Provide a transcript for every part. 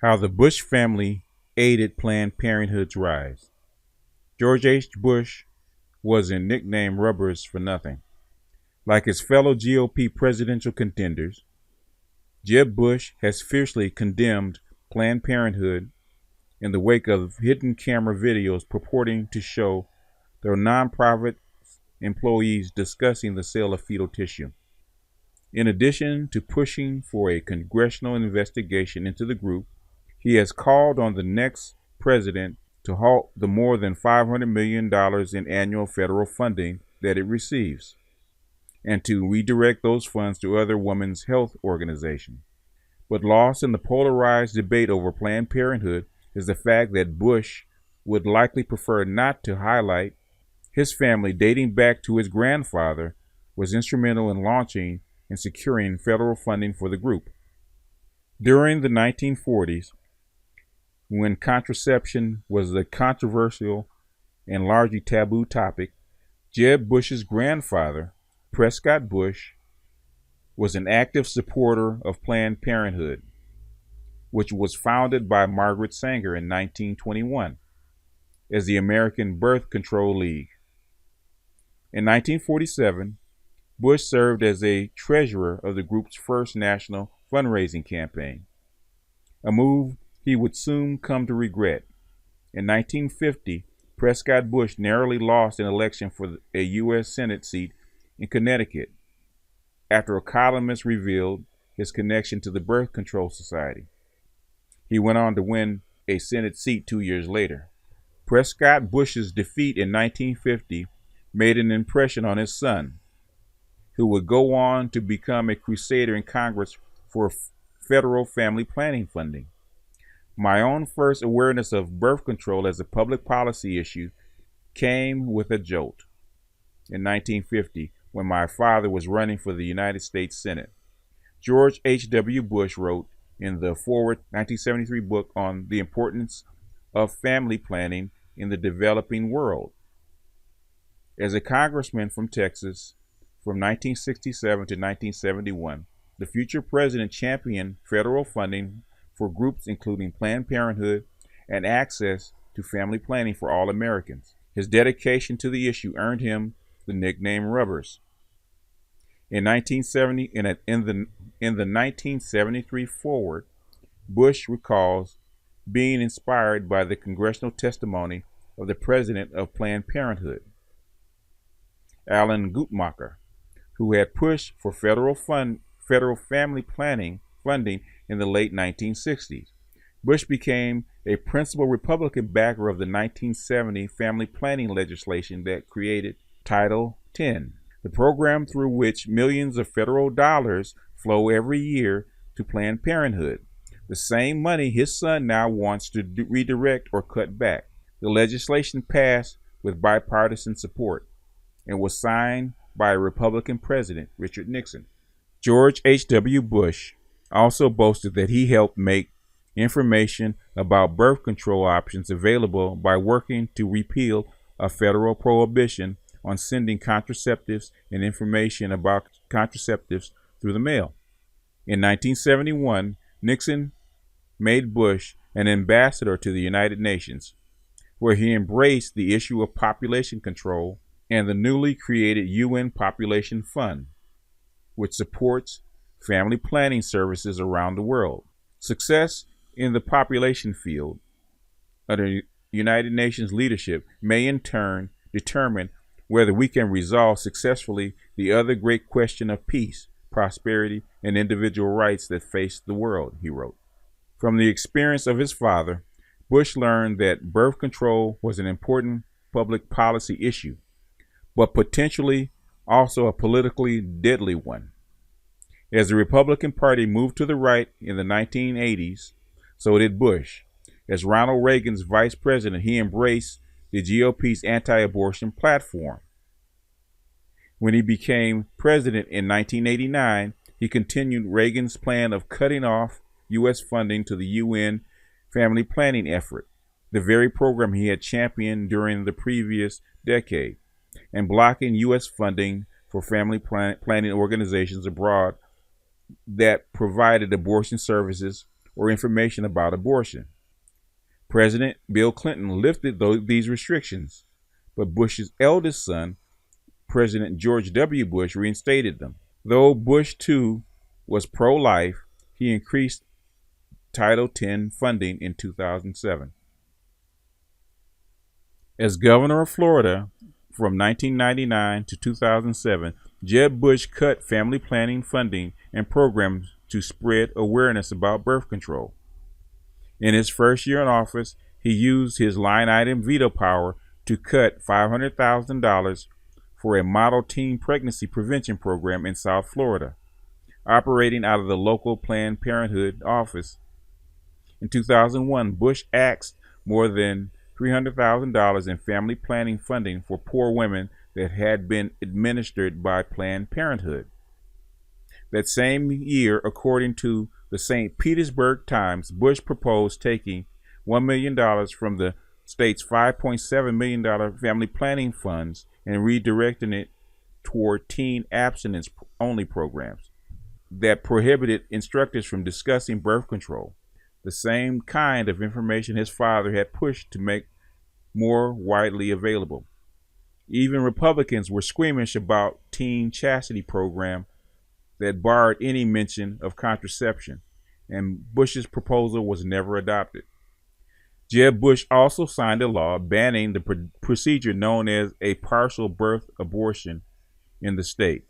How the Bush family aided Planned Parenthood's rise. George H. Bush wasn't nicknamed Rubbers for nothing. Like his fellow GOP presidential contenders, Jeb Bush has fiercely condemned Planned Parenthood in the wake of hidden camera videos purporting to show their nonprofit employees discussing the sale of fetal tissue. In addition to pushing for a congressional investigation into the group, he has called on the next president to halt the more than $500 million in annual federal funding that it receives, and to redirect those funds to other women's health organizations. But lost in the polarized debate over Planned Parenthood is the fact that Bush would likely prefer not to highlight his family, dating back to his grandfather, was instrumental in launching and securing federal funding for the group. During the 1940s, when contraception was a controversial and largely taboo topic, Jeb Bush's grandfather, Prescott Bush, was an active supporter of Planned Parenthood, which was founded by Margaret Sanger in 1921 as the American Birth Control League. In 1947, Bush served as a treasurer of the group's first national fundraising campaign, a move he would soon come to regret. In 1950, Prescott Bush narrowly lost an election for a U.S. Senate seat in Connecticut after a columnist revealed his connection to the Birth Control Society. He went on to win a Senate seat 2 years later. Prescott Bush's defeat in 1950 made an impression on his son, who would go on to become a crusader in Congress for federal family planning funding. My own first awareness of birth control as a public policy issue came with a jolt in 1950 when my father was running for the United States Senate. George H.W. Bush wrote in the Forward 1973 book on the importance of family planning in the developing world. As a congressman from Texas from 1967 to 1971, the future president championed federal funding for groups including Planned Parenthood and access to family planning for all Americans. His dedication to the issue earned him the nickname Rubbers. In the 1973 Forward, Bush recalls being inspired by the congressional testimony of the president of Planned Parenthood, Alan Guttmacher, who had pushed for federal family planning funding in the late 1960s. Bush became a principal Republican backer of the 1970 family planning legislation that created Title X, the program through which millions of federal dollars flow every year to Planned Parenthood, the same money his son now wants to redirect or cut back. The legislation passed with bipartisan support and was signed by a Republican president, Richard Nixon. George H.W. Bush also boasted that he helped make information about birth control options available by working to repeal a federal prohibition on sending contraceptives and information about contraceptives through the mail. In 1971, Nixon made Bush an ambassador to the United Nations, where he embraced the issue of population control and the newly created UN Population Fund, which supports family planning services around the world. Success in the population field under United Nations leadership may in turn determine whether we can resolve successfully the other great question of peace, prosperity, and individual rights that face the world, he wrote. From the experience of his father, Bush learned that birth control was an important public policy issue, but potentially also a politically deadly one. As the Republican Party moved to the right in the 1980s, so did Bush. As Ronald Reagan's vice president, he embraced the GOP's anti-abortion platform. When he became president in 1989, he continued Reagan's plan of cutting off U.S. funding to the UN family planning effort, the very program he had championed during the previous decade, and blocking U.S. funding for family planning organizations abroad that provided abortion services or information about abortion. President Bill Clinton lifted these restrictions, but Bush's eldest son, President George W. Bush, reinstated them. Though Bush, too, was pro-life, he increased Title X funding in 2007. As governor of Florida from 1999 to 2007, Jeb Bush cut family planning funding and programs to spread awareness about birth control. In his first year in office, he used his line-item veto power to cut $500,000 for a model teen pregnancy prevention program in South Florida, operating out of the local Planned Parenthood office. In 2001, Bush axed more than $300,000 in family planning funding for poor women that had been administered by Planned Parenthood. That same year, according to the St. Petersburg Times, Bush proposed taking $1 million from the state's $5.7 million family planning funds and redirecting it toward teen abstinence-only programs that prohibited instructors from discussing birth control, the same kind of information his father had pushed to make more widely available. Even Republicans were squeamish about teen chastity program that barred any mention of contraception, and Bush's proposal was never adopted. Jeb Bush also signed a law banning the procedure known as a partial birth abortion in the state.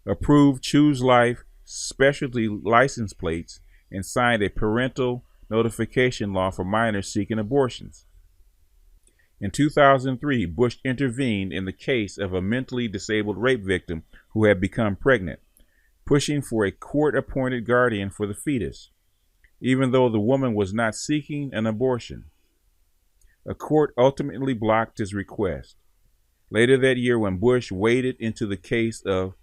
Approved Choose Life specialty license plates and signed a parental notification law for minors seeking abortions. In 2003, Bush intervened in the case of a mentally disabled rape victim who had become pregnant, pushing for a court-appointed guardian for the fetus, even though the woman was not seeking an abortion. A court ultimately blocked his request. Later that year, when Bush waded into the case of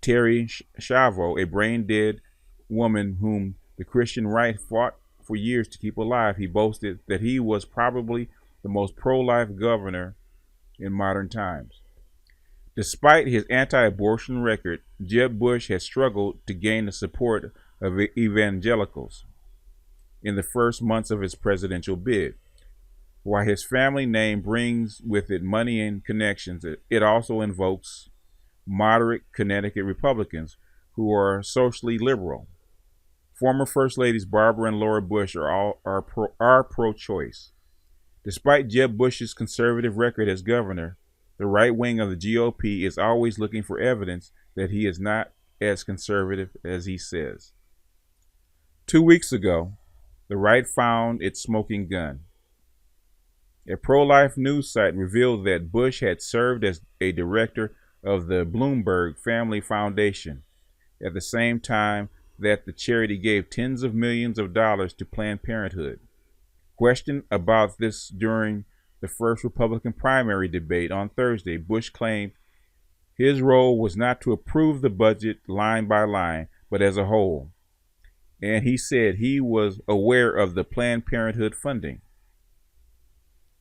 Terry Schiavo, a brain-dead woman whom the Christian right fought for years to keep alive, he boasted that he was probably the most pro-life governor in modern times. Despite his anti-abortion record, Jeb Bush has struggled to gain the support of evangelicals in the first months of his presidential bid. While his family name brings with it money and connections, it also invokes moderate Connecticut Republicans who are socially liberal. Former First Ladies Barbara and Laura Bush are pro-choice. Despite Jeb Bush's conservative record as governor, the right wing of the GOP is always looking for evidence that he is not as conservative as he says. 2 weeks ago, the right found its smoking gun. A pro-life news site revealed that Bush had served as a director of the Bloomberg Family Foundation at the same time that the charity gave tens of millions of dollars to Planned Parenthood. Questioned about this during the first Republican primary debate on Thursday, Bush claimed his role was not to approve the budget line by line, but as a whole. And he said he was aware of the Planned Parenthood funding.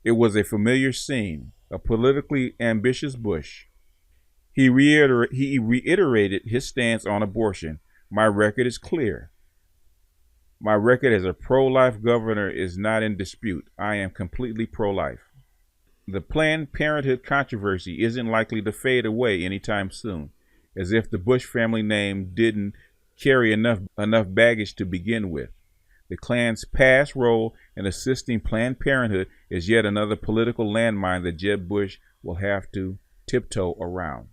It was a familiar scene, a politically ambitious Bush. He reiterated his stance on abortion. My record is clear. My record as a pro-life governor is not in dispute. I am completely pro-life. The Planned Parenthood controversy isn't likely to fade away anytime soon, as if the Bush family name didn't carry enough baggage to begin with. The Klan's past role in assisting Planned Parenthood is yet another political landmine that Jeb Bush will have to tiptoe around.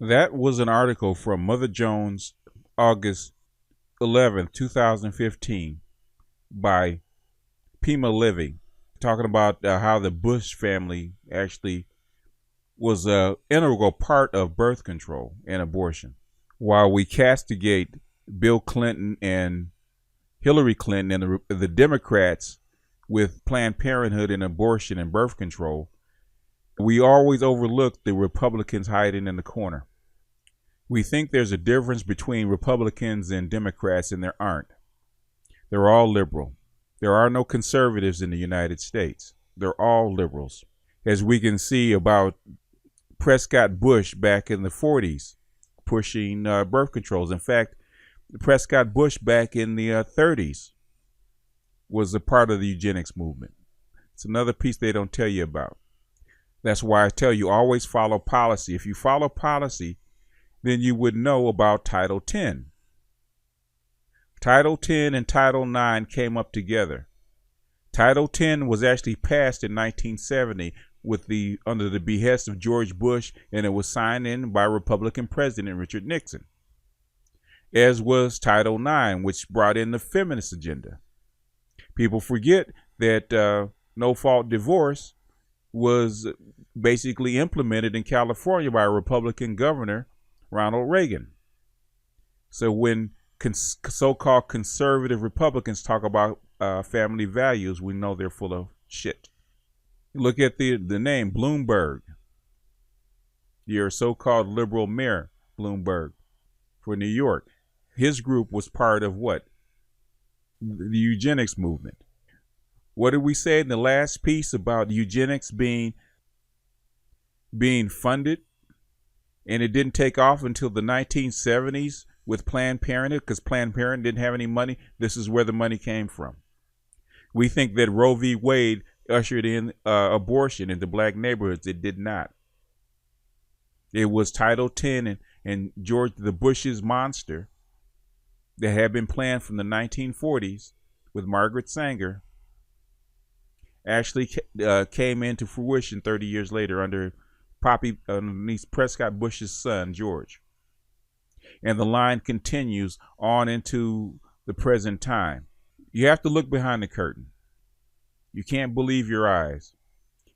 That was an article from Mother Jones, August 11th, 2015, by Pima Levy, talking about how the Bush family actually was an integral part of birth control and abortion. While we castigate Bill Clinton and Hillary Clinton and the Democrats with Planned Parenthood and abortion and birth control, we always overlook the Republicans hiding in the corner. We think there's a difference between Republicans and Democrats, and there aren't. They're all liberal. There are no conservatives in the United States. They're all liberals. As we can see about Prescott Bush back in the 40s, pushing birth controls. In fact, Prescott Bush back in the 30s was a part of the eugenics movement. It's another piece they don't tell you about. That's why I tell you, always follow policy. If you follow policy, then you would know about Title 10. Title 10 and Title 9 came up together. Title 10 was actually passed in 1970 under the behest of George Bush, and it was signed in by Republican President Richard Nixon, as was Title 9, which brought in the feminist agenda. People forget that no-fault divorce was basically implemented in California by a Republican governor, Ronald Reagan. So when so-called conservative Republicans talk about family values, we know they're full of shit. Look at the name Bloomberg. Your so-called liberal mayor, Bloomberg, for New York. His group was part of what? The eugenics movement. What did we say in the last piece about eugenics being funded? And it didn't take off until the 1970s with Planned Parenthood, because Planned Parenthood didn't have any money. This is where the money came from. We think that Roe v. Wade ushered in abortion into black neighborhoods. It did not. It was Title 10 and George the Bush's monster that had been planned from the 1940s with Margaret Sanger actually came into fruition 30 years later underneath Prescott Bush's son, George. And the line continues on into the present time. You have to look behind the curtain. You can't believe your eyes,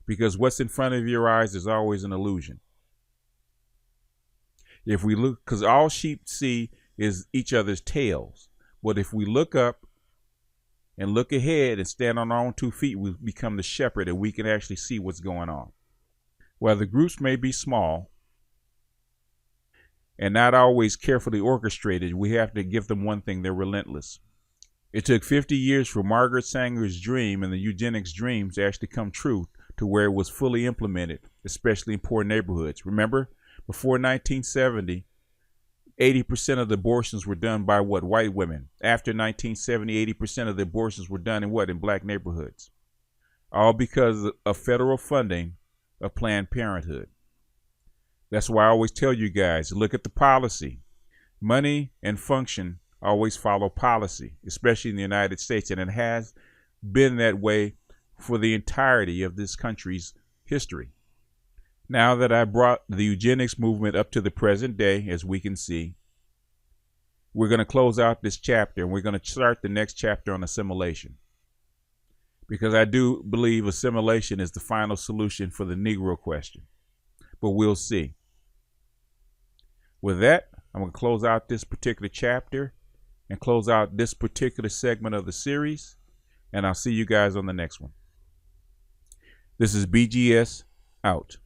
because what's in front of your eyes is always an illusion. If we look, because all sheep see is each other's tails. But if we look up and look ahead and stand on our own 2 feet, we become the shepherd, and we can actually see what's going on. While the groups may be small and not always carefully orchestrated, we have to give them one thing: they're relentless. It took 50 years for Margaret Sanger's dream and the eugenics dreams to actually come true to where it was fully implemented, especially in poor neighborhoods. Remember, before 1970, 80% of the abortions were done by what? White women. After 1970, 80% of the abortions were done in what? In black neighborhoods. All because of federal funding of Planned Parenthood. That's why I always tell you guys, look at the policy. Money and function always follow policy, especially in the United States, and it has been that way for the entirety of this country's history. Now that I brought the eugenics movement up to the present day, as we can see, we're going to close out this chapter, and we're going to start the next chapter on assimilation. Because I do believe assimilation is the final solution for the Negro question. But we'll see. With that, I'm going to close out this particular chapter and close out this particular segment of the series, and I'll see you guys on the next one. This is BGS out.